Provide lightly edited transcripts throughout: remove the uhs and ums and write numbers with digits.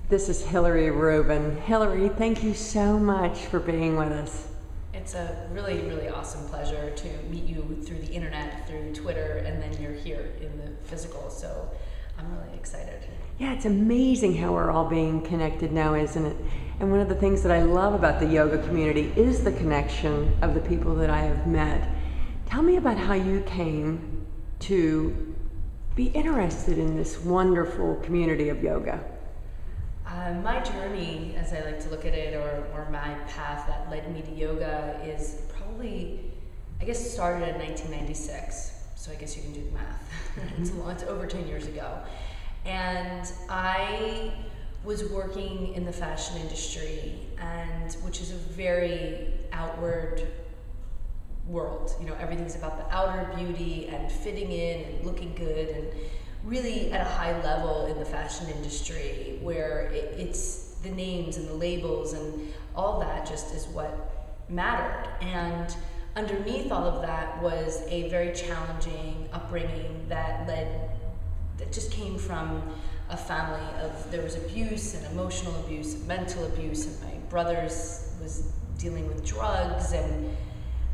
This is Hillary Rubin. Hillary, thank you so much for being with us. It's a really, really awesome pleasure to meet you through the internet, through Twitter, and then you're here in the physical, so I'm really excited. Yeah, it's amazing how we're all being connected now, isn't it? And one of the things that I love about the yoga community is the connection of the people that I have met. Tell me about how you came to be interested in this wonderful community of yoga. My journey, as I like to look at it, or my path that led me to yoga is probably, I guess it started in 1996, so I guess you can do the math. It's over 10 years ago. And I was working in the fashion industry, and which is a very outward world. You know, everything's about the outer beauty and fitting in and looking good, and really at a high level in the fashion industry where it's the names and the labels and all that just is what mattered. And underneath all of that was a very challenging upbringing that just came from a family of, there was abuse and emotional abuse and mental abuse, and my brother's was dealing with drugs, and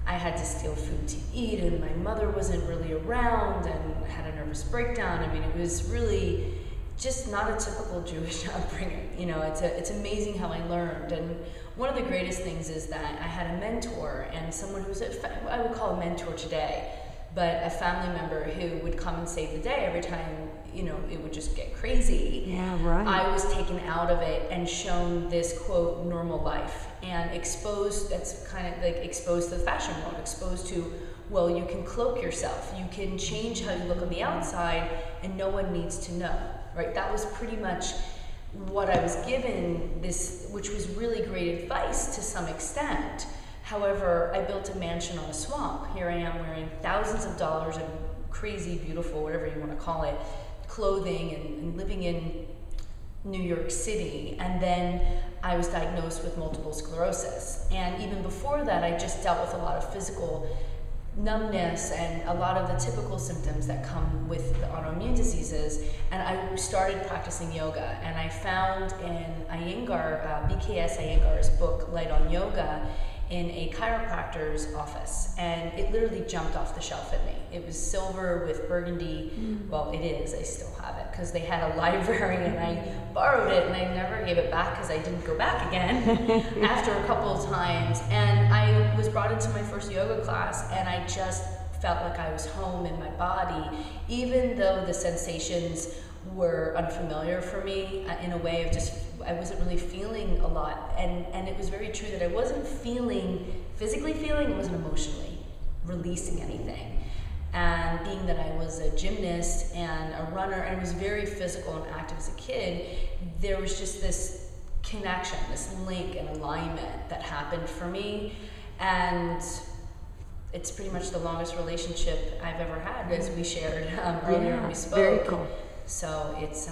I had to steal food to eat, and my mother wasn't really around and had a nervous breakdown. I mean, it was really just not a typical Jewish upbringing. You know, it's amazing how I learned. And one of the greatest things is that I had a mentor, and someone who's I would call a mentor today, but a family member who would come and save the day every time, you know, it would just get crazy. Yeah, right. I was taken out of it and shown this, quote, normal life, and exposed, that's kind of like exposed to the fashion world, exposed to, well, you can cloak yourself, you can change how you look on the outside, and no one needs to know, right? That was pretty much what I was given, this, which was really great advice to some extent. However, I built a mansion on a swamp. Here I am wearing thousands of dollars and crazy, beautiful, whatever you want to call it, clothing, and living in New York City. And then I was diagnosed with multiple sclerosis. And even before that, I just dealt with a lot of physical numbness and a lot of the typical symptoms that come with the autoimmune diseases. And I started practicing yoga, and I found in Iyengar, BKS Iyengar's book, Light on Yoga, in a chiropractor's office, and it literally jumped off the shelf at me. It was silver with burgundy. Well, it is, I still have it, because they had a library, and I borrowed it, and I never gave it back because I didn't go back again after a couple of times. And I was brought into my first yoga class, and I just felt like I was home in my body, even though the sensations were unfamiliar for me, in a way of just, I wasn't really feeling a lot, and it was very true that I wasn't physically feeling, I wasn't emotionally releasing anything. And being that I was a gymnast and a runner and was very physical and active as a kid, there was just this connection, this link and alignment that happened for me. And it's pretty much the longest relationship I've ever had, as we shared earlier when we spoke. Very cool. So it's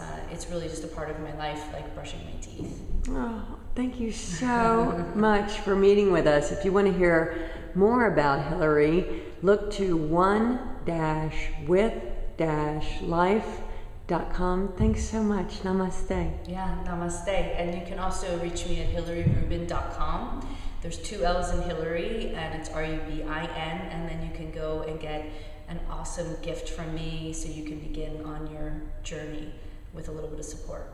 really just a part of my life, like brushing my teeth. Oh, thank you so much for meeting with us. If you want to hear more about Hillary, look to one-with-life.com. Thanks so much. Namaste. Yeah, namaste. And you can also reach me at HillaryRubin.com. There's 2 L's in Hillary, and it's Rubin, and then you can go and get an awesome gift from me so you can begin on your journey with a little bit of support.